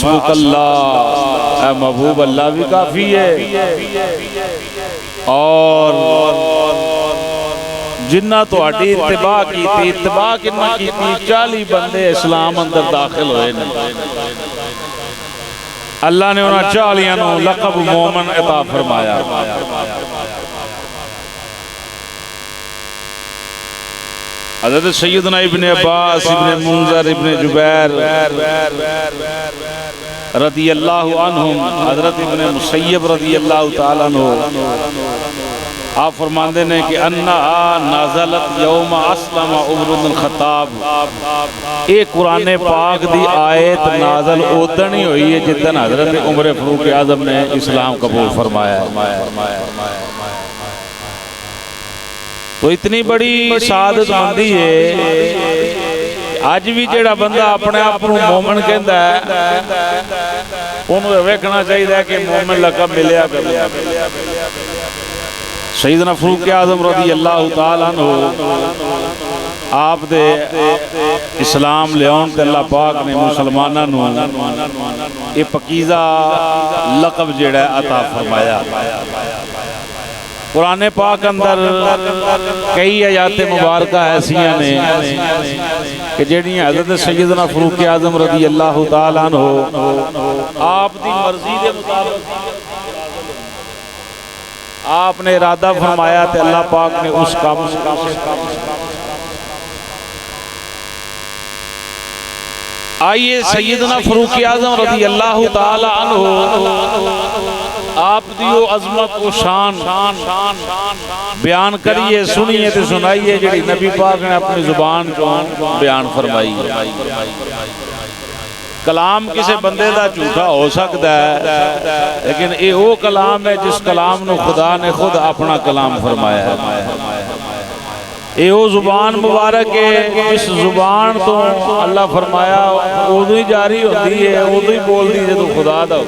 حسبک اللہ، اے محبوب اللہ بھی کافی ہے، اور جنہ تو اڈی اتباع کی تھی، اتباع کنہ کی تھی، 40 بندے اسلام اندر داخل ہوئے نہیں، اللہ نے انہاں 40 نو لقب مومن عطا فرمایا۔ حضرت سیدنا ابن عباس، ابن منذر، ابن جبیر رضی اللہ عنہم، حضرت ابن مسیب رضی اللہ تعالیٰ عنہ، آپ فرماندے نے کہ انہا نازلت یوم اسلم عمر بن الخطاب، ایک قرآن پاک دی آیت نازل ادھن ہی ہوئی ہے جدن حضرت عمر فاروق اعظم نے اسلام قبول فرمایا ہے۔ تو اتنی بڑی سعادت مندی ہے، آج بھی جڑا بندہ اپنے آپ کو مومن کہندا ہے انہوں ویکھنا چاہیے کہ مومن لقب ملیا کریا۔ سیدنا فاروق اعظم رضی اللہ تعالیٰ عنہ آپ دے اسلام لیون تے اللہ پاک نے مسلماناں نو یہ پکیزہ لقب جڑا ہے عطا فرمایا۔ قرآن پاک اندر کئی آیات مبارکہ ایسیاں نے کہ جڑی حضرت سیدنا فاروق اعظم رضی اللہ تعالیٰ عنہ آپ دی مرضی دے مطابق آپ نے ارادہ فرمایا تے اللہ پاک نے اس کام آئیے سیدنا فاروق اعظم رضی اللہ تعالیٰ عنہ آپ دیو عظمت و شان بیان کریے، سنیے تے سنائیے جڑی نبی پاک نے اپنی زبان کو بیان فرمائی۔ کلام کسی بندے دا جھوٹا ہو سکتا ہے، لیکن یہ وہ کلام ہے جس کلام نو خدا نے خود اپنا کلام فرمایا ہے۔ یہ وہ زبان مبارک ہے جس زبان تو اللہ فرمایا اودو ہی جاری ہوتی ہے، اودو ہی بول دی جے تو خدا دا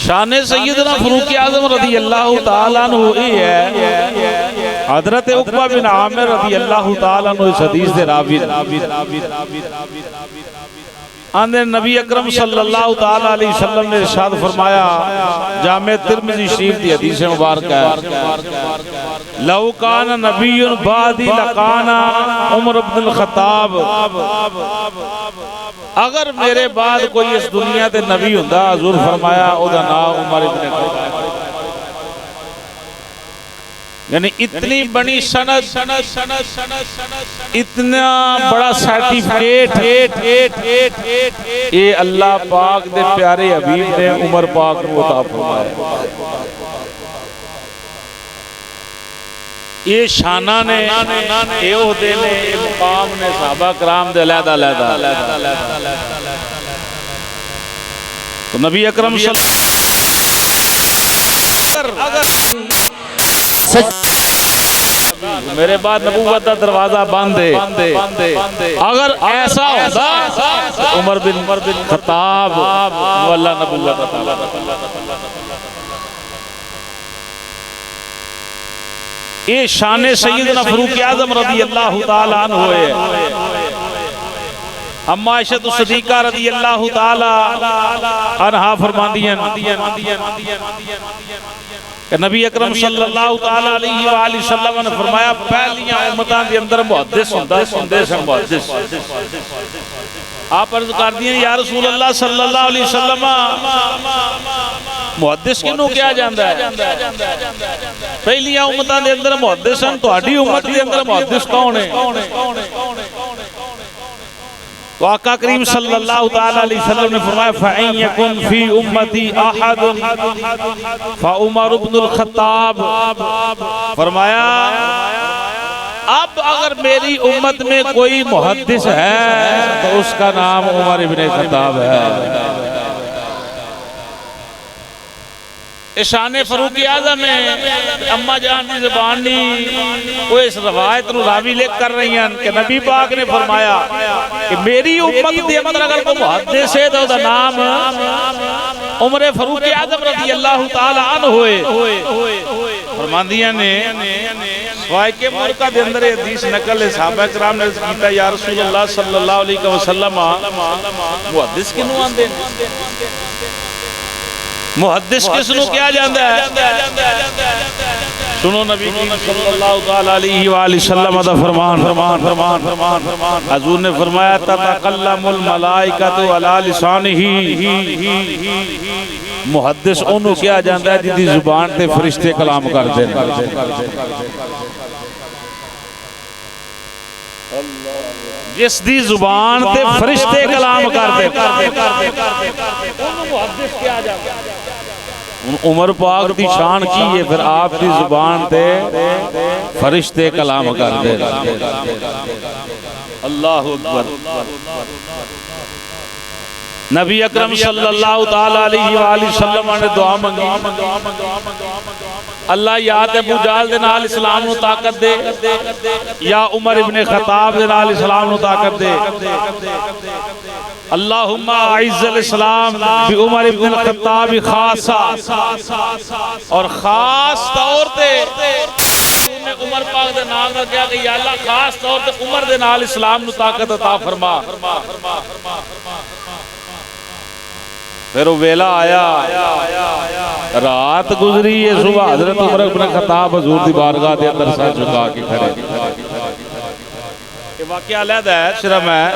شان سیدنا فاروق اعظم رضی اللہ تعالیٰ عنہ یہ ہے۔ حضرت عقبہ بن عامر رضی اللہ تعالیٰ عنہ اس حدیث دے راوی آندھے نبی اکرم صلی اللہ تعالیٰ علیہ وسلم نے ارشاد فرمایا، جامع ترمذی شریف دی حدیث مبارک ہے، لو کان نبی بعدی لکان عمر بن الخطاب، اگر میرے بعد کوئی اس دنیا تے نبی ہوندا، حضور فرمایا او دا نام عمر بن خطاب۔ یعنی اتنی بڑی سند، اتنا بڑا سرٹیفکیٹ یہ اللہ پاک دے پیارے حبیب نے عمر پاک کو عطا فرمایا۔ یہ شانہ نے، یہ عہدے نے، یہ مقام نے صحابہ کرام دے علیحدہ علیحدہ۔ تو نبی اکرم صلی اللہ میرے بعد نبوت دا دروازہ بند ہے، اگر ایسا ہوتا عمر بن خطاب وہ اللہ نبوت عطا۔ یہ شان سیدنا فاروق اعظم رضی اللہ تعالیٰ عنہ ہے۔ اما عائشہ صدیقہ رضی اللہ تعالیٰ عنہا فرماندی ہیں کہ نبی اکرم صلی اللہ تعالیٰ علیہ وآلہ وسلم نے فرمایا پہلیاں امتاں دے اندر محدث ہوندہ سندیس ہے محدث۔ آپ عرض کر دیا یا رسول اللہ صلی اللہ علیہ وسلم محدث کنوں کیا جاندہ ہے؟ پہلیاں امتاں دے اندر محدث ہیں، تو اڈی امت دے اندر محدث کون ہے؟ تو آقا کریم صلی اللہ تعالیٰ علیہ وسلم نے فرمایا فَإِن يَكُنْ فِي أُمَّتِي أَحَدٌ فَعُمَرُ بْنُ الْخَطَّابِ، فرمایا اب اگر میری امت میں کوئی محدث ہے تو اس کا نام عمر بن خطاب ہے۔ شان فاروق اعظم ہے، اما جان کی زبان نہیں، وہ اس روایت نو راوی لکھ کر رہی ہیں کہ نبی پاک نے فرمایا کہ میری امت دے اندر اگر کوئی محدث ہے تو دا نام عمر فاروق اعظم رضی اللہ تعالی عنہ ہوئے۔ فرماندیاں نے فوائق مرکہ دے اندر حدیث نقل ہے، صحابہ کرام نے کیتا یا رسول اللہ صلی اللہ علیہ وسلم محدث کنوں آندے محدث کس نو کیا جاندہ ہے؟ سنو نبی صلی اللہ علیہ وآلہ وسلم دا فرمان حضور نے فرمایا تتکلم الملائکۃ علی لسانہ، محدث انہوں کیا جاندہ ہے جدی زبان تے فرشتے کلام کر دیں۔ جس دی زبان تے فرشتے کلام کر دیں انہوں محدث کیا جاندہ ہے۔ عمر پاک دی شان کی ہے، پھر آپ دی زبان تے فرشتے کلام کر دے۔ اللہ اکبر۔ نبی اکرم صلی اللہ تعالیٰ علیہ وآلہ وسلم نے دعا منگی، اللہ یا تے ابو جہل دے نال اسلام نو طاقت دے، یا عمر ابن خطاب دے نال اسلام نو طاقت دے۔ اللہم اعز الاسلام بی عمر ابن الخطاب خاصا، اور خاص طور تے عمر پاک دے نال نہ کیا کہ یا اللہ خاص طور تے عمر دے نال اسلام نو طاقت عطا فرما۔ پھر وہ ویلا آیا، رات گزری ہے، صبح حضرت عمر ابن خطاب حضور دی بارگاہ دے اندر سر جھکا کے کھڑے۔ یہ واقعہ علیحدہ ہے، صرف میں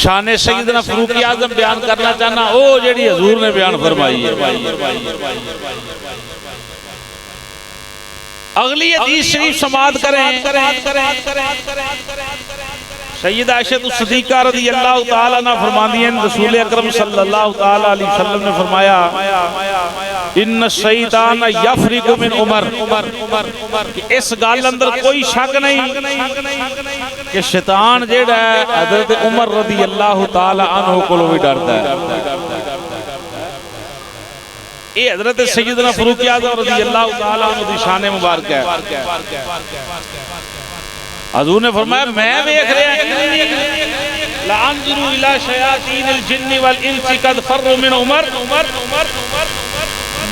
شان سیدنا فاروق اعظم بیان کرنا چاہنا، او جیڑی حضور نے بیان فرمائی ہے۔ اگلی حدیث شریف سماعت کریں۔ سید عائشہ صدیقہ رضی اللہ تعالیٰ عنہ فرماندی ہیں رسول اکرم صلی اللہ تعالیٰ علیہ وسلم نے فرمایا ان الشیطان یفرق من عمر، کہ اس گال اندر کوئی شک نہیں کہ شیطان جیڑا ہے حضرت عمر رضی اللہ تعالیٰ عنہ کو بھی ڈرتا ہے۔ یہ حضرت سیدنا فاروق اعظم رضی اللہ تعالیٰ عنہ دی شان مبارک ہے۔ حضور نے فرمایا میں دیکھ رہے ہیں لَأَنْظُرُوا إِلَى شَيَاطِينِ الْجِنِّ وَالْإِنسِ قَدْ فَرُّوا مِنْ عُمَرَ،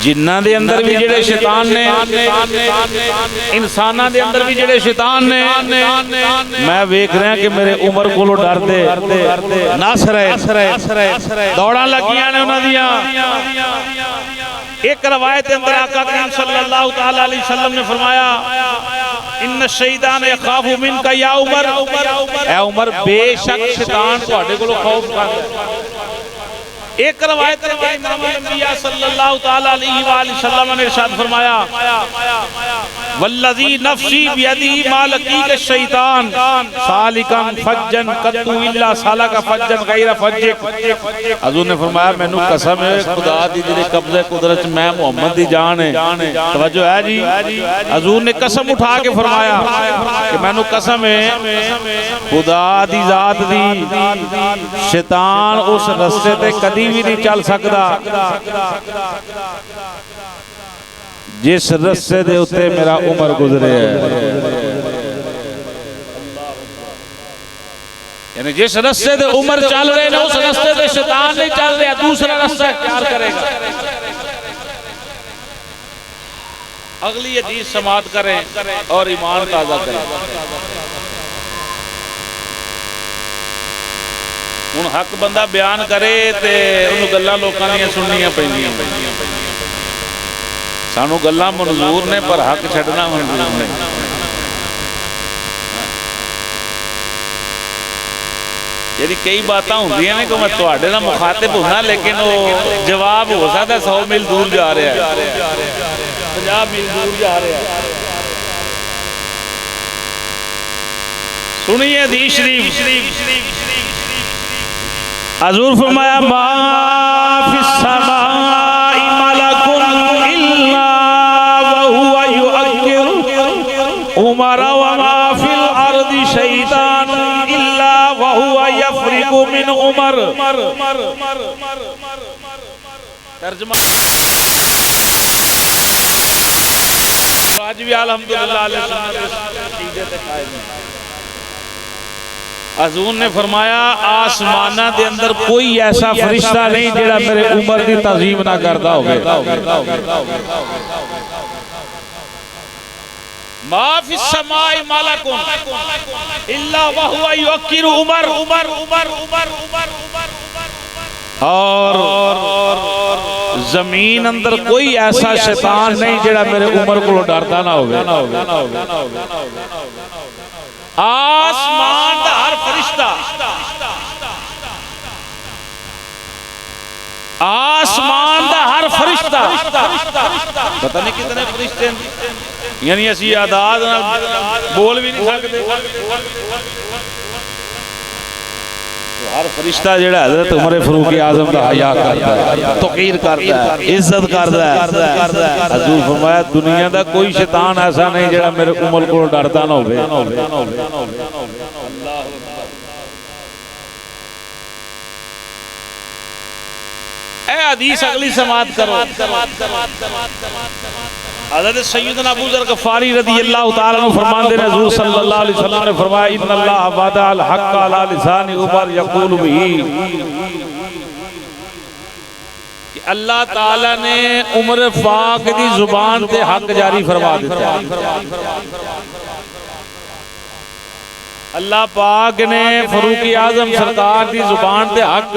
جنہ دے اندر بھی جڑے شیطان نے، انسانہ دے اندر بھی جڑے شیطان نے، میں دیکھ رہے ہیں کہ میرے عمر کو ڈر دے نس رہے دوڑاں لگیاں نے انہاں دیاں۔ ایک روایت اندر آقا کریم صلی اللہ تعالیٰ علیہ وسلم نے فرمایا ان الشیطان یخاف منک یا عمر، اے عمر بے شک شیطان تواڈے کولوں خوف کردا ہے۔ ایک روایت میں امام الانبیاء صلی اللہ تعالیٰ علیہ وآلہ وسلم نے ارشاد فرمایا والذی نفسی بیدی ما لقیک الشیطان سالکا فجا قط الا سالک فجا غیر فجک۔ حضور نے فرمایا مینوں قسم ہے خدا دی جڑے قبضے قدرت میں محمد دی جان ہے، توجہ ہے جی، حضور نے قسم اٹھا کے فرمایا کہ مینوں قسم ہے خدا دی ذات دی شیطان اس رستے تے کدی بھی نہیں چل سکتا جس رستے دے اتے میرا عمر گزرے ہے۔ یعنی جس رستے دے عمر چل رہے ہیں اس رستے دے شیطان نہیں چل رہے، دوسرا رستہ اختیار کرے گا۔ اگلی حدیث سماعت کریں اور ایمان تازہ کریں۔ ان حق بندہ بیان کرے تے انہوں گلہ لوکاں دیاں سننیاں پہنیاں، سانو گلہ منظور نے پر حق چھڑنا منظور نہیں۔ یعنی کئی باتاں ہوں دیاں نے کہ میں تواڈے نہ مخاطب ہونا لیکن وہ جواب ہو سکتا ہے 100 میل دور جا رہا ہے، 50 میل دور جا رہا ہے۔ سنیے حدیث شریف، حضور فرمایا ما فی السماء ملک الا وهو یؤکر عمر وما فی الارض شیطان الا وهو یفرق من عمر۔ ترجمہ واجبی الحمدللہ علیہ سنت۔ حضور نے فرمایا آسمانہ دے اندر کوئی ایسا فرشتہ نہیں جڑا میرے عمر دی تعظیم نہ کردا ہوگا۔ ما فی السماء ملک الا وهو یوکر عمر، اور زمین اندر کوئی ایسا شیطان نہیں جڑا میرے عمر کو ڈرتا نہ ہوگا۔ آسمان دا ہر فرشتہ، آسمان دا ہر فرشتہ، پتہ نہیں کتنے فرشتے ہیں، یعنی اسی اعداد بول بھی نہیں سکتے۔ ہر فرشتہ جڑا حضرت عمر فاروق اعظم کا حیا کرتا ہے، توقیر کرتا ہے، عزت کرتا ہے۔ حضور فرمایا دنیا دا کوئی شیطان ایسا نہیں جڑا میرے عمر کو ڈرتا نہ ہوئے۔ اے حدیث اگلی سماعت کرو۔ حضرت سیدنا ابو ذر غفاری رضی اللہ تعالیٰ عنہ فرماندے ہیں حضور صلی اللہ علیہ وسلم نے فرمایا ان اللہ وضع الحق علی لسان عمر یقول به، کہ اللہ تعالیٰ نے عمر پاک دی زبان تے حق جاری فرما دیتا ہے۔ اللہ پاک نے فاروق اعظم سرکار دی زبان تے حق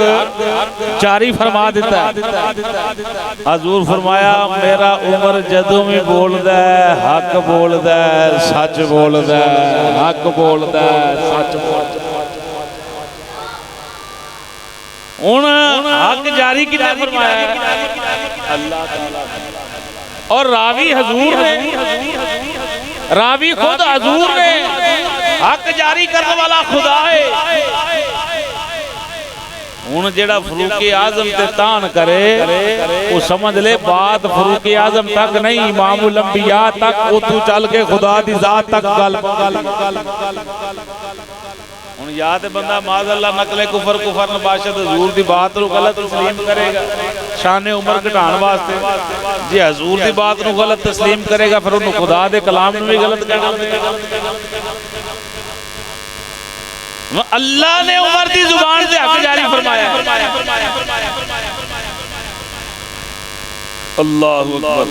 جاری فرما دیتا ہے۔ حضور فرمایا میرا عمر جدوں میں بولدا ہے حق بولدا ہے، سچ بولدا ہے، حق بولدا ہے، سچ بولدا ہے۔ ہن حق جاری کنے فرمایا ہے؟ اللہ تعالی۔ اور راوی حضور نے، راوی خود حضور نے، حق جاری کرنے والا خدا ہے۔ ہن جیڑا فاروق اعظم تے تان کرے وہ سمجھ لے بات فاروق اعظم تک نہیں، امام الانبیاء تک، اتو چل کے خدا دی ذات تک گل۔ ہن یا تے بندہ معاذ اللہ نقل کفر نباشت حضور دی بات نو غلط تسلیم کرے گا شان عمر گھٹان واسطے، جی حضور دی بات نو غلط تسلیم کرے گا پھر انہوں خدا دے کلام نو بھی غلط کہنا۔ اللہ نے عمر دی زبان سے حق جاری فرمایا۔ اللہ اکبر۔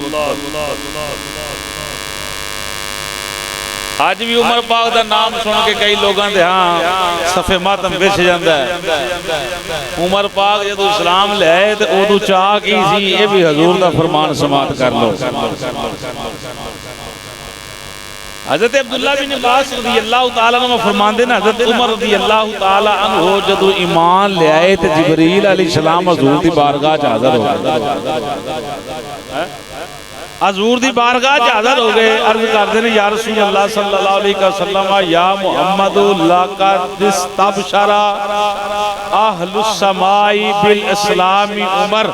آج بھی عمر پاک دا نام سن کے کئی لوگاں دے ہاں صفے ماتم وچ جاندا ہے۔ عمر پاک جدو اسلام لے آئے تے اودو چاہ کی سی یہ بھی حضور دا فرمان سماعت کر لو۔ حضرت عبداللہ بن عباس رضی اللہ تعالیٰ عنہ فرمان دینا حضرت عمر رضی اللہ تعالیٰ عنہ جدو ایمان لے آئے تے جبریل علیہ السلام حضور دی بارگاہ حاضر ہو گئے، حضور دی بارگاہ حاضر ہو گئے، عرض کر دینے یا رسول اللہ صلی اللہ علیہ وسلم یا محمد لقد استبشر اہل السماء بالاسلام عمر،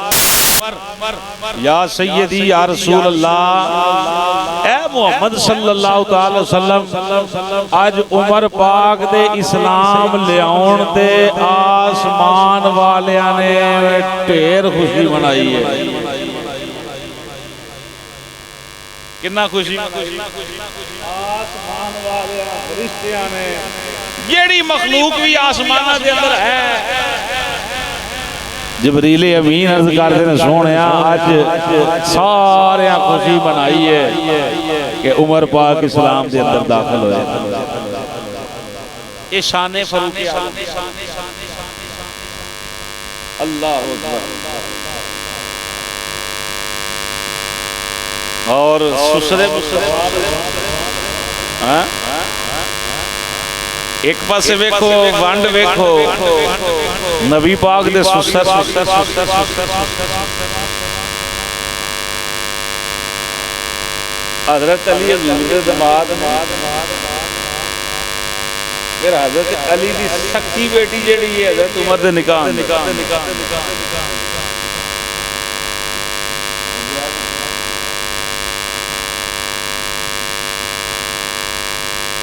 یا سیدی یا رسول اللہ اے محمد صلی اللہ تعالی وسلم آج عمر پاک دے اسلام لے آن دے آسمان والیاں نے ٹھیر خوشی منائی ہے۔ کتنا خوشی؟ آسمان والیاں فرشتیاں نے، جیڑی مخلوق بھی آسمانہ دے اندر ہے، جبریل امین عرض کر دینے سونیا آج سارے خوشی منائی ہے کہ عمر پاک اسلام دے اندر داخل ہوئے۔ یہ شان فاروق اللہ اکبر۔ اور سسرے ایک پاسے ویکھو وانڈ ویکھو نبی پاک دے سسر حضرت علی حضور دماد، پھر حضرت علی دی سکی بیٹی جیڑی ہے حضرت عمر دے نکاح۔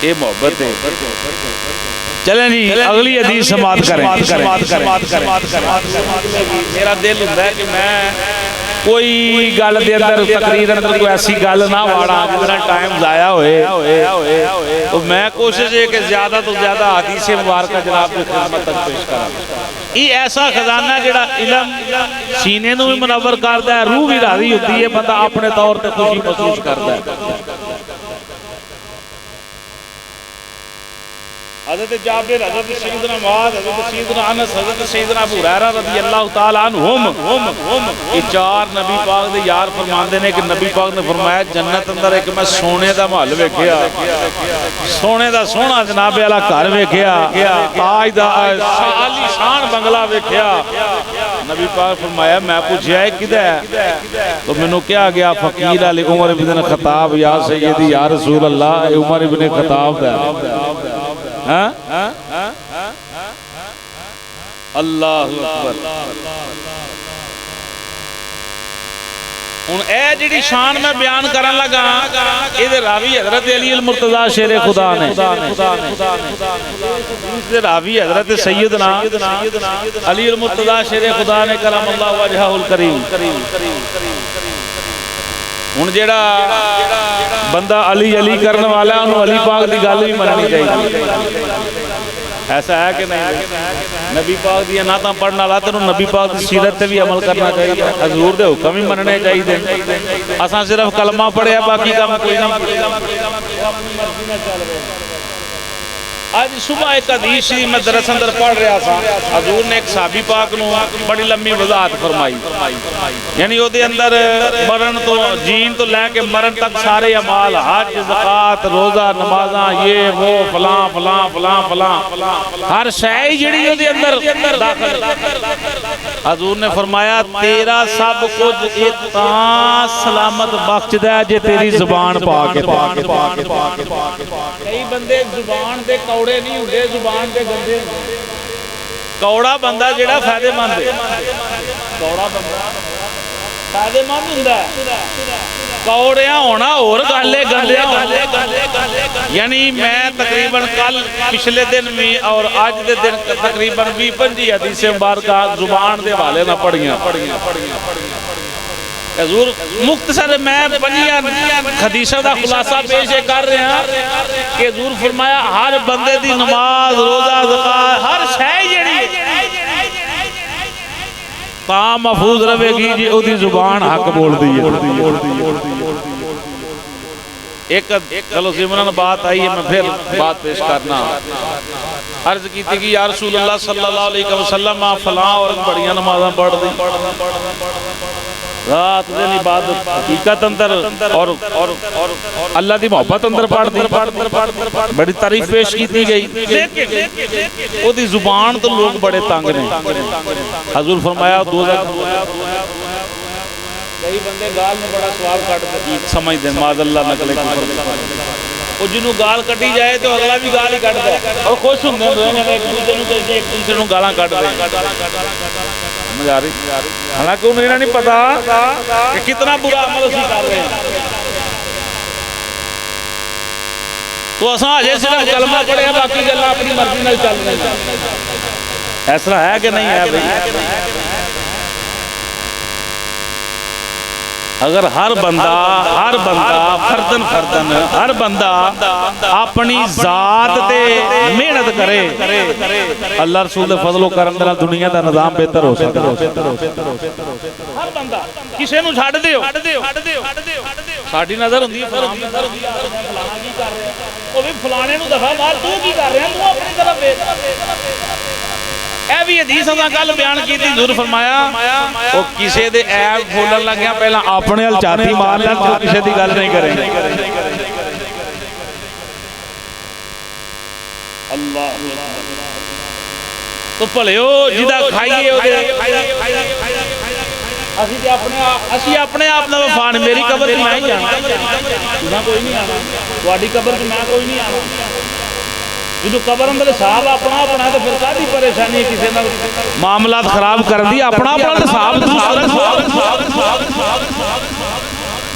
یہ محبت ہے۔ چلیں جی اگلی حدیث سماعت کریں۔ میرا دل ہوتا ہے کہ میں کوئی گل دے اندر تقریر اندر کوئی ایسی گل نہ واڑا جتنا ٹائم ضائع ہوئے، تو میں کوشش ہے کہ زیادہ تو زیادہ حدیث مبارکہ جناب کی خدمت تک پیش کروں۔ یہ ایسا خزانہ جڑا علم سینے نو بھی منور کرتا ہے، روح بھی راضی ہوتی ہے، بندہ اپنے طور تے خوشی محسوس کرتا ہے۔ حضرت جابر، حضرت سیدنا معاذ، حضرت سیدنا انس، حضرت سیدنا ابو ہریرہ رضی اللہ تعالی عنہم، یہ چار نبی پاک دے یار فرماندے نے کہ نبی پاک نے فرمایا جنت اندر ایک میں سونے دا محل ویکھیا، سونے دا سونا جناب والا گھر ویکھیا، تاج دا عالی شان بنگلہ ویکھیا۔ نبی پاک فرمایا میں پوچھیا ہے کدھر ہے؟ تو مینوں کیا گیا فقیر علی عمر بن خطاب یا سیدی یا رسول اللہ عمر بن خطاب دا اللہ اکبر۔ ہن اے جڑی شان میں بیان کرن لگا اے دے راوی حضرت علی المرتضی شیر خدا نے، دے راوی حضرت سیدنا علی المرتضی شیر خدا نے کرم اللہ وجہہ الکریم۔ ہن جڑا بندہ علی علی کرنے والا ہے انہوں علی پاک دی گل بھی مننی چاہیے، ایسا ہے کہ نہیں؟ نبی پاک دی نعتاں پڑھن والا تے نبی پاک دی سیرت تے بھی عمل کرنا چاہیے، حضور دے حکم بھی مننے چاہیے۔ اساں صرف کلمہ پڑھیا باقی کام کوئی نہیں۔ آج صبح ایک حدیث میں درس اندر پڑھ رہا تھا، حضور نے ایک صحابی پاک نو بڑی لمبی وضاحت فرمائی، یعنی وہ دے اندر مرن تو جین تو لے کے مرن تک سارے اعمال، حج، زکات، روزہ، نمازاں، یہ وہ فلاں فلاں فلاں فلاں ہر شے جڑی وہ دے اندر داخل۔ حضور نے فرمایا تیرا سب کچھ اتنا سلامت بخشدا ہے جے تیری زبان پاک ہے۔ کئی بندے زبان دے کوڑے نہیں ہوندے، زبان دے گندے ہوندے۔ کوڑا بندہ جڑا فائدے مند ہے، کوڑا بندہ فائدے مند ہوندا ہے، کوڑیاں ہونا اور گالے گندے ہوندے۔ یعنی میں تقریباً کل پچھلے دن میں اور آج دے دن تقریباً 20-25 حدیثیں مبارکہ زبان دے حوالے نہ پڑھیاں۔ حضور مختصر میں پنجیاں حدیثاں دا خلاصہ پیش کر رہے ہیں کہ حضور فرمایا ہر بندے دی نماز، روزہ، زکات، ہر شے جڑی تا محفوظ رہے گی جی او دی زبان حق بول دی ہے۔ ایک چلو ضمناً بات آئی ہے، میں پھر بات پیش کرنا۔ عرض کی تھی کہ یا رسول اللہ صلی اللہ علیہ وسلم فلاں اور بڑیاں نمازاں پڑھ دی، رات دن عبادت حقیقت اندر اور اللہ دی محبت اندر پڑھ دی، بڑی تعریف پیش کی گئی، لیکن وہ دی زبان تو لوگ بڑے تنگ نے۔ حضور فرمایا کئی بندے گال میں بڑا سواب کٹ سمجھ دیں، معاذ اللہ نقل کفر، وہ جنہوں گال کٹی جائے تو اگلا بھی گال ہی کٹ دے اور خوش ہوں ایک دوسرے نوں گالاں کٹ دے۔ حالانکہ انہیں نہیں پتا کہ کتنا برا عمل اسی کر رہے ہیں۔ تو اساں اجے صرف کلمہ پڑھے ہیں، باقی گلاں اپنی مرضی نال چل رہی ہیں۔ ایسا ہے کہ نہیں ہے بھائی؟ اگر ہر بندہ فردن ہر بندہ اپنی ذات تے محنت کرے، اللہ رسول دے فضل و کرم نال دنیا دا نظام بہتر ہو سکتا ہے۔ ہر بندہ کسے نوں چھڈ دیو، ساڈی نظر ہوندی ہے فلاں کی کر رہا ہے، او بھی فلانے نوں دفعہ مار، تو کی کر رہا ہے، تو اپنی طرف دیکھ۔ اے بھی حدیث اساں کل بیان کی تھی، حضور فرمایا او کسے دے عیب کھولن لگیا پہلا اپنے ال چاتی مار لے، تو کسے دی گل نہیں کریں گے۔ اللہ تو بھلیو جدا کھائیے او دے اسی اپنے آپ نہ وفا نہیں، میری قبر میں ہی جانا، تساں کوئی نہیں آنا، تہاڈی قبر میں میں کوئی نہیں آنا۔ جدو قبر اندر صاحب اپنا تو پھر کافی پریشانی کسی نہ معاملات خراب کر دی، اپنا صاحب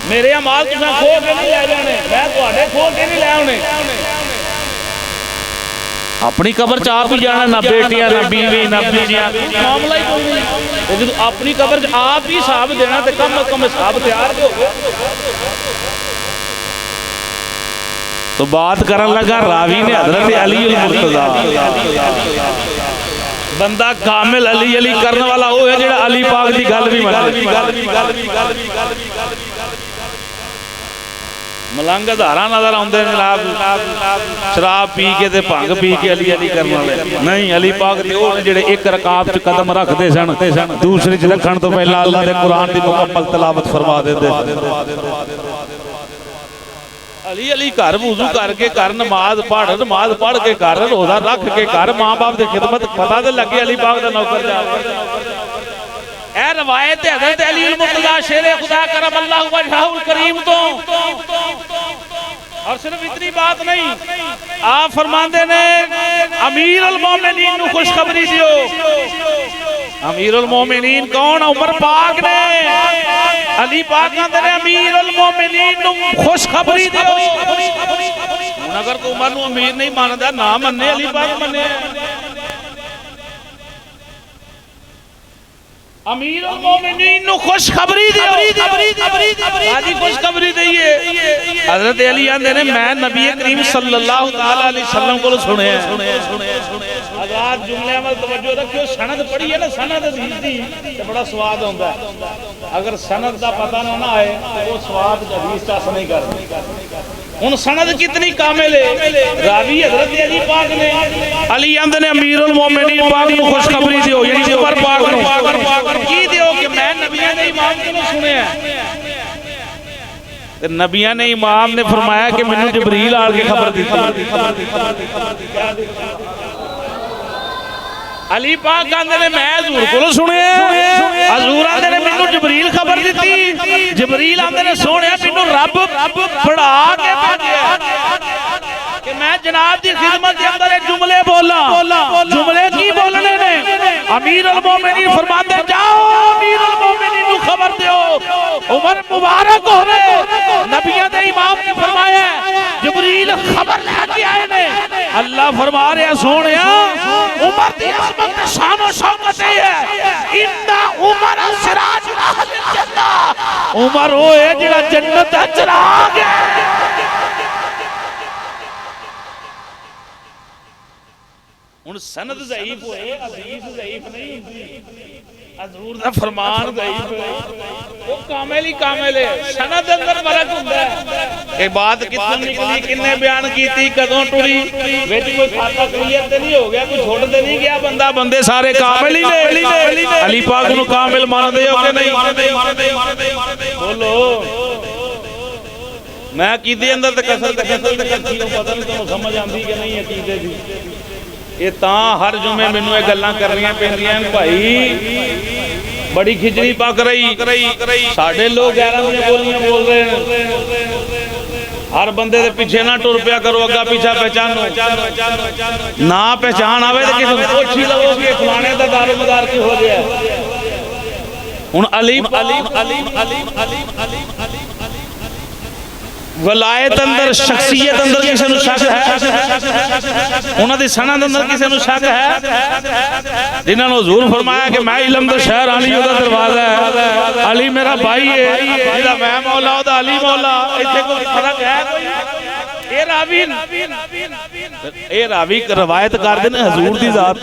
میرے اعمال تساں کھو کے نہیں لے جانے، میں تہاڈے کھو کے نہیں لے آنے۔ اپنی قبر چ آپ ہی جانا، نہ بیٹیاں نہ بیوی نہ بیٹیاں، معاملہ ہی کوئی نہیں۔ جدو اپنی قبر چ آپ ہی حساب دینا تو کم از کم حساب تیار دو۔ تو بات کرن لگا راوی نے حضرت علی المرتضی، بندہ کامل علی علی کرنے والا وہ ہے جڑا علی پاک دی گل بھی مانے۔ ملنگ ہزاراں نظر آندے نے شراب پی کے تے بھنگ پی کے علی علی کرن والے نہیں علی پاک تے او جڑے ایک رکعت وچ قدم رکھدے سن دوسری وچ رکھن تو پہلا اللہ دے قرآن دی مکمل تلاوت فرما دیندے علی علی گھر وضو کر کے گھر نماز پڑھ کے گھر روزہ رکھ کے گھر ماں باپ دی خدمت پتہ تے لگے علی پاک دا نوکر جا اے روایت حضرت علی المرتضیٰ شیر خدا کرم اللہ وجہہ الکریم تو اور صرف اتنی بات نہیں آپ فرماندے نے امیر المومنین نو خوشخبری دیو امیر المومنین کون عمر پاک نے علی پاک نے امیر المومنین نو خوشخبری دیو اگر کوئی عمر نو امیر نہیں ماندا نہ مننے علی پاک مننے امیر المومنین نو خوشخبری دیو آجی خوشخبری دیئے حضرت علی آندے نے میں نبی کریم صلی اللہ علیہ وسلم کو سنے ہیں اگر جملے عمل توجہ رکھو سند پڑھی ہے نا سند حدیث دی تو بڑا سواد ہوندہ ہے اگر سند دا پتہ نہ آئے تو وہ سواد حدیث کا نہیں کرتے ان سند کتنی کامل ہے راوی حضرت علی پاک نے علی آندے نے امیر المومنین پاک نو خوشخبری دیو یعنی عمر پاک نو کی دیو کہ میں نبیان امام کو سنے ہیں نبیان امام نے فرمایا کہ میں نے جبریل آل کے خبر دی علی پاک آندے نے میں حضور کو سنے ہیں حضور آندے نے میں نے جبریل خبر دیتی جبریل آندے نے سونے میں نے رب پڑھا کے بھیجیا کہ میں جناب دی خدمت کے اندر جملے بولا جملے کی بولنے نے امیر المومنین فرماتے جاؤ امیر المومنین کو خبر دیو عمر مبارک ہو رہے نبیان امام نے فرمایا جبریل خبر لے کے آئے نے اللہ فرما رہے سونے عمر دی عظمت شان و شوکت ہے انہا عمر سراج اہل الجنہ عمر ہوئے جڑا جنت چراغ ہے ان سند ضعیف ہوئے حدیث ضعیف نہیں حضور دا فرمان ضعیف ہے وہ کامل ہی کامل ہے سند اندر فرق ہوتا ہے کہ بات کتنی نکلی کنے بیان کیتی کدوں ٹری وچ کوئی کھاتا کلیئر تے نہیں ہو گیا کوئی چھوڑ تے نہیں گیا بندہ بندے سارے کامل ہی نے علی پاک نو کامل مان دے ہو کہ نہیں بولو میں عقیدے اندر تے کسر کرتی ہوں پتہ نہیں تمہیں سمجھ آندی کہ نہیں عقیدے دی یہ تاں ہر جمعے میں نوے گلاں کر رہی ہیں پہنیاں بھائی بڑی کھچڑی پاک رہی ساڑھے لوگ گیرہ میں بولیاں بول رہے ہیں ہر بندے دے پیچھے نہ ٹور پیا کرو اگا پیچھا پہچانو نہ پہچان آوے تو کسی پوچھی لگو کہ فلانے دا دار مدار کی ہو گیا ان علیم ولایت اندر شخصیت اندر کسی نو شک ہے انہاں دی سند اندر کسی نو شک ہے جنہاں نے حضور فرمایا کہ میں علم دا شہر علی دا دروازہ ہے علی میرا بھائی ہے جدا میں مولا دا علی مولا ایتھے کوئی فرق ہے کوئی اے راوی روایت کر دے حضور دی ذات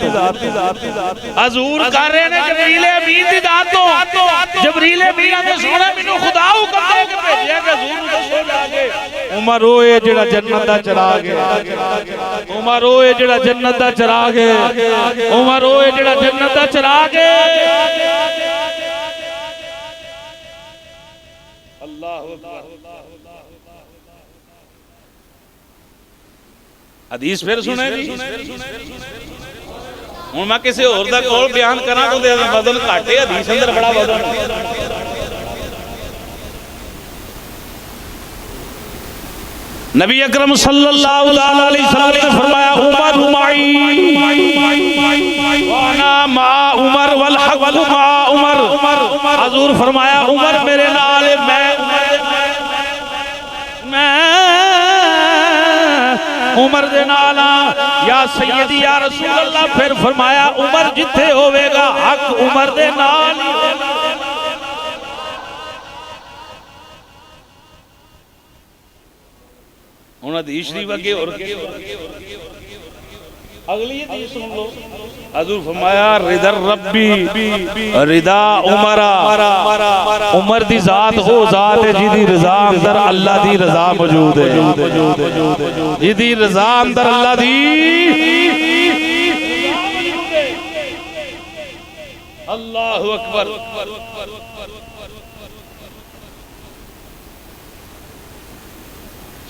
حضور کر رہے ہیں جبریل امین دی ذات تو جبریل امین نے سونا مینوں خدا حکم دے کے بھیجیا کہ حضور نو دسو جا کے عمر ہوئے جڑا جنت دا چراغ ہے عمر ہوئے جڑا جنت دا چراغ ہے عمر ہوئے جڑا جنت دا چراغ ہے اللہ اکبر حدیث پھر سنے دی ہوں میں کسی اور دا کول بیان کرنا تو دے بدن کاٹے حدیث اندر بڑا بدن نبی اکرم صلی اللہ علیہ وسلم نے فرمایا عمر معی وانا ما عمر والحق ما عمر حضور فرمایا عمر میرے نال میں عمر دے نالا یا سیدی یا رسول اللہ پھر فرمایا عمر جتھے ہوئے گا حق عمر دے نال انہاں دی شریف اگے اور اگلی حدیث سن لو، حضور فرمایا رضا ربی رضا عمر دی ذات او ذات ہے جی رضا اندر اللہ دی رضا موجود ہے، جی رضا اندر اللہ دی اللہ اکبر۔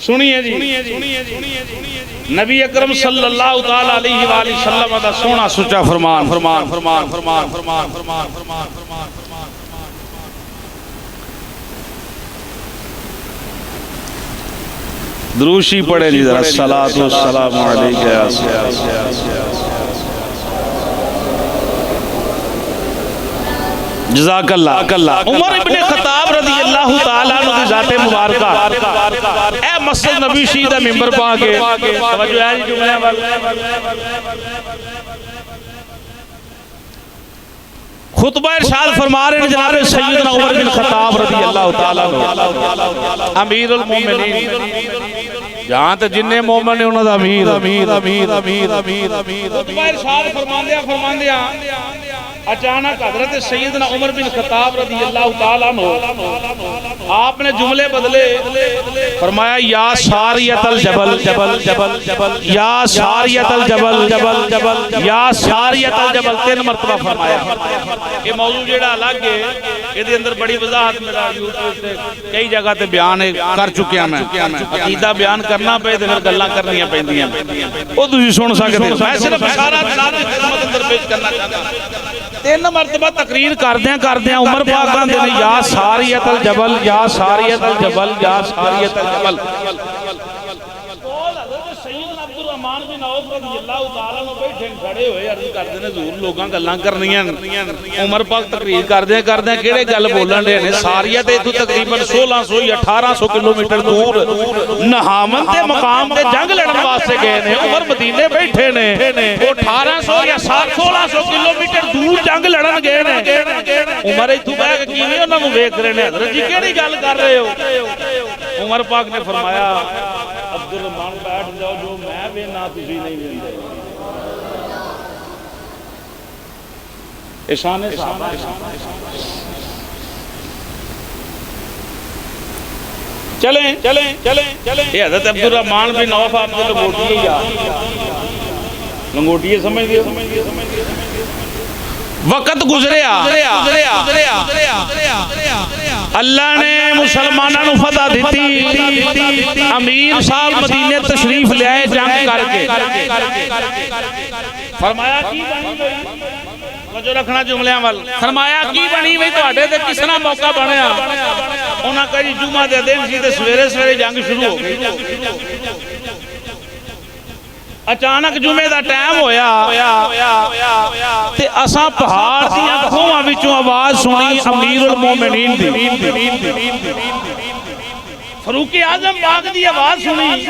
سنیے جی نبی اکرم صلی اللہ تعالی علیہ وآلہ وسلم دا سونا سچا فرمان دروشی پڑھے جی ذرا الصلاۃ والسلام علیک یا جزاک اللہ۔ عمر ابن خطاب رضی اللہ تعالیٰ عنہ کی ذات مبارکہ اے مسجد نبی شہید ممبر پا کے توجہ ہے جی جملے خطبہ ارشاد فرما رہے ہیں جناب سیدنا عمر بن خطاب رضی اللہ تعالیٰ عنہ امیر المومنین، جہاں تے جنہیں مومن نے انہوں دا امیر خطبہ ارشاد فرماندیا اچانک حضرت سیدنا عمر بن خطاب رضی اللہ تعالیٰ عنہ آپ نے جملے بدلے، فرمایا یا ساریت الجبل یا ساریت الجبل یا ساریت الجبل، 3 مرتبہ فرمایا۔ یہ موضوع جیڑا الگ ہے، یہ دے اندر بڑی وضاحت میرا یوٹیوب سے کئی جگہ تے بیان کر چکیا میں، عقیدہ بیان کرنا پہ تے پھر گلاں کرنیاں پیندیاں، وہ تسی سن سکتے ہو، میں صرف اشارہ خدمت اندر پیش کرنا چاہتا ہوں۔ 3 مرتبہ تقریر کردیاں عمر پاک کہندے نے یا ساریت الجبل یا ساریت الجبل یا ساریت الجبل۔ سیدنا عبد الرحمن بن عوف رضی اللہ تعالیٰ عنہ بیٹھے کھڑے ہوئے عرض کردے نے حضور لوگاں گلاں کرنیاں، عمر پاک تقریر کردے کیڑے گل بولن دے نے؟ ساریت تو تقریباً 1600 یا 1800 کلومیٹر دور نہامن تے مقام تے جنگ لڑن واسطے گئے نے، عمر مدینے بیٹھے نے، وہ 1800 یا 1600 کلومیٹر دور جنگ لڑن گئے نے، عمر ایتھوں بیٹھ کے کیویں انہاں نوں ویکھ رہے نے؟ حضرت جی کیڑی گل کر رہے ہو؟ عمر پاک نے فرمایا عبد الرحمن بیٹھ جاؤ، جو میں وینا تسی نہیں ویندے۔ اشان صحابہ چلیں یہ حضرت عبد الرحمن بن عوف آپ نے لنگوٹیے یا لنگوٹیے سمجھ دیا، وقت گزریا اللہ نے مسلمانوں نو فتح دیتی، امیر صاحب مدینے تشریف لے آئے جنگ کر کے، فرمایا کی بنی ہوئی جو رکھنا جملیاں وال، فرمایا کی بنی ہوئی تو اڈے دے کسنا موقع بنیا؟ انہاں کہا جی جمعہ دے دن سی تے سویرے جنگ شروع ہو گئی۔ اچانک جمعے دا ٹائم ہویا تے اساں پہاڑ دیاں کھوواں وچوں آواز سنی امیر المومنین دی، فاروق اعظم پاک دی آواز سنی۔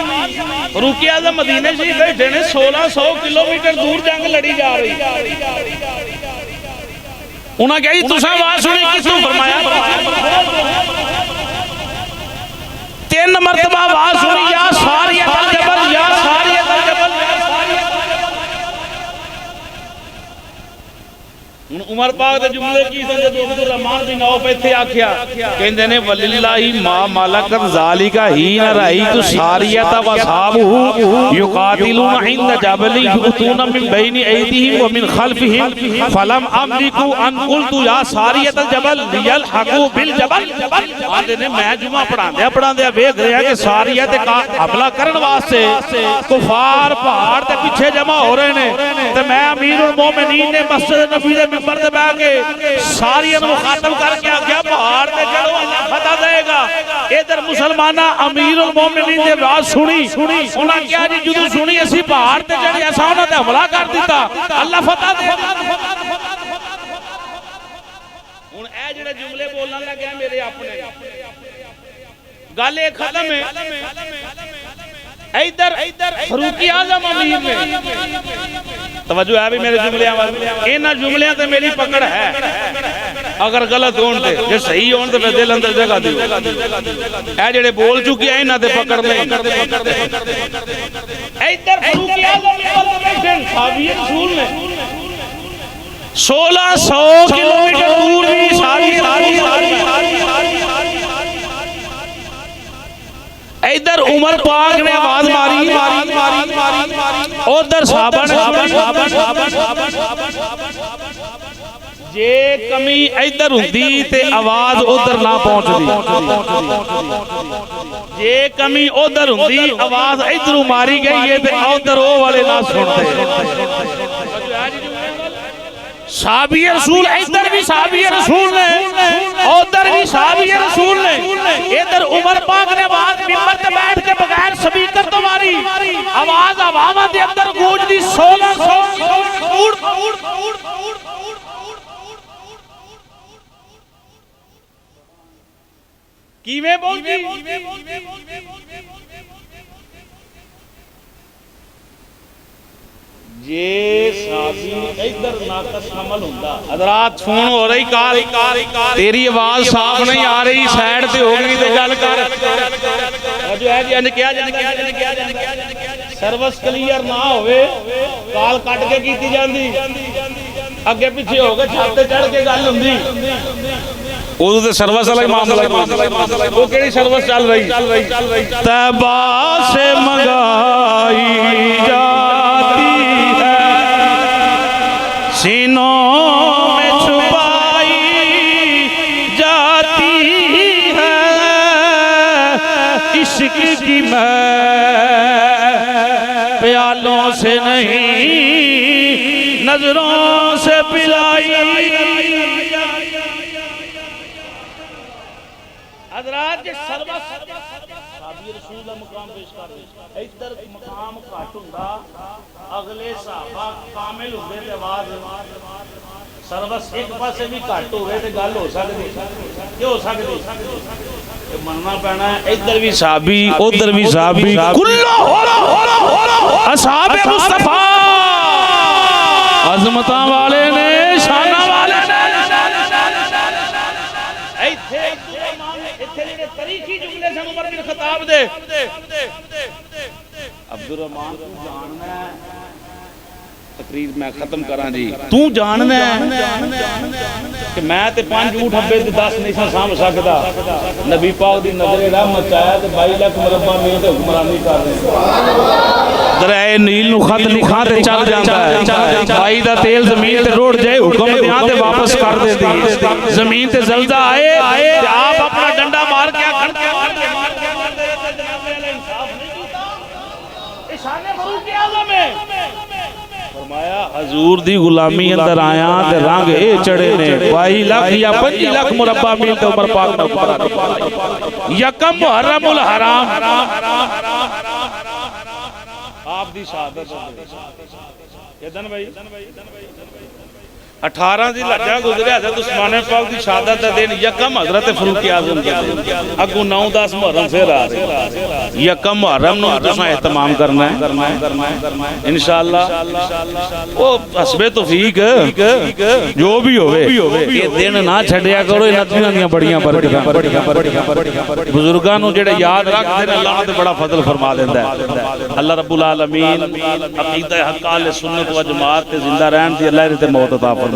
فاروق اعظم مدینے سے بیٹھے نے، 1600 کلومیٹر دور جنگ لڑی جا رہی، انہاں کہا جی تساں آواز سنی کسوں؟ فرمایا 3 مرتبہ آواز سنی یا ساریت الجبل یا ساریت الجبل۔ عمر پاک دے جملے کی سن جدو عبد الرحمن بن عوف ایتھے آکھیا کہندے نے وللہ ما ملکت ذالک حین رأیت ساریۃ واصحابہ یقاتلون عند جبل یؤتون من بین ایدیہم ومن خلفہم فلم املک ان قلت یا ساریۃ الجبل لیلحقوا بالجبل۔ آندے نے میں جمعہ پڑھاندیا ویکھ رہا کہ ساریت کا حملہ کرن واسطے کفار پہاڑ تے پیچھے جمع ہو رہے نے، تے میں امیر المومنین نے مسجد نبی دے ممبر تے بیٹھ کے ساریت مخاطب کر کے آگیا پہاڑ تے چڑھو اللہ فتح دے گا۔ ادھر مسلمانہ امیر المومنین دے آواز سنی، انہاں کیا جی جدو سنی اسی پہاڑ تے چڑھے ایسا انہاں تے حملہ کر دیتا اللہ فتح دے گا۔ ہن اے جڑے جملے بولن لگے میرے اپنے گل ایک ختم ہے، ادھر فاروق اعظم امیر نے توجہ ہے بھی میرے جملیاں انہاں جملیاں تے میری پکڑ ہے، اگر غلط ہون تے جے صحیح ہون تے پھر دل اندر جگہ دیو اے جڑے بول چکی ہیں انہاں تے پکڑ لیں ادھر فاروق اعظم بیٹھے صحابی رسول نے 1600 کلومیٹر دور بھی صحابی ادھر عمر پاک نے آواز ماری ادھر صحابہ نے جے کمی ادھر ہوندی تے آواز ادھر نہ پہنچ دی جے کمی ادھر ہوندی آواز ادھر ماری گئی ہے تے ادھر او والے نہ سنتے صحابی رسول ادھر بھی صحابی رسول نے ادھر بھی صحابی رسول نے ادھر عمر پاک نے آواز ممبر تے بیٹھ کے بغیر سپیکر تو ماری آواز عوامہ دے اندر گونج دی 1600 کیویں پہنچی یہ صحابی ادھر ناقص عمل ہوندہ حضرات فون ہو رہی کار تیری آواز صاف نہیں آ رہی سائیڈ تے ہو گئی تے گل کر جو ہے جی انہیں کیا سروس کلیئر نہ ہوئے کال کٹ کے کیتی جاندی اگے پیچھے ہو گئے چھاتے چڑھ کے گل ہوندی وہ تو سروس علیہ معاملہ وہ کیڑی سروس چل رہی طیبہ سے منگائی جاتی ہے سینوں میں چھپائی جاتی ہے عشق کی میں پیالوں سے نہیں نظروں سے پلائی حضرات جے سروس صحابی رسول دا مقام پیش کر دے ادھر مقام گھٹ ہوندا اگلے صحابہ کامل ہوندے تے آواز سروس ایک پاسے بھی گھٹ ہوئے تے گل ہو سکدی کہ ہو سکدی مننا پینا ہے ادھر بھی صحابی ادھر بھی صحابی کلو اصحاب مصطفیٰ عظمتاں والے نے شانہ والے نے تاریخی جملے سے عمر بن خطاب دے عبدالرحمن تو جاننا ہے تقریر میں ختم کراں جی تو جاننا ہے کہ میں تے 5 اونٹ ہبے تے 10 نہیں سام سکدا نبی پاک دی نظر رحمت آیا تے 22 لاکھ مربع میل تے حکمرانی کر رہے درائے نیل نو خط لکھاں تے چل جاندا ہے بھائی دا تیل زمین تے روڑ جائے حکم دیاں تے واپس کر دے دی زمین تے زلزلہ آئے تے آپ اپنا ڈنڈا مار کے کھڑ کے مار کے جناب علیہ انصاف نہیں کیتا اے شان فاروق اعظم ہے فرمایا حضور دی غلامی اندر آیا تے رنگ اے چڑھے نے 22 لاکھ یا 25 لاکھ مربع میل تے عمر پاک نے اوپر یکم محرم الحرام آپ دی شہادت یہ دن بھائی 18 دی لجا گزرے حضرت عثمان پاک دی شہادت دین یکم حضرت فاروق اعظم کے دین اگو 9-10 محرم پھر آ رہے یکم محرم نو تساں اہتمام کرنا ہے انشاءاللہ وہ حسب توفیق جو بھی ہوئے یہ دن نہ چھڑیا کرو انہاں دیاں بڑیاں برکتاں بزرگاں نو جڑے یاد رکھ دے اللہ نے بڑا فضل فرما دیندا ہے اللہ رب العالمین عقیدہ حق اہل سنت و جماعت تے زندہ رہن دی اللہ دے موت عطا فرمائے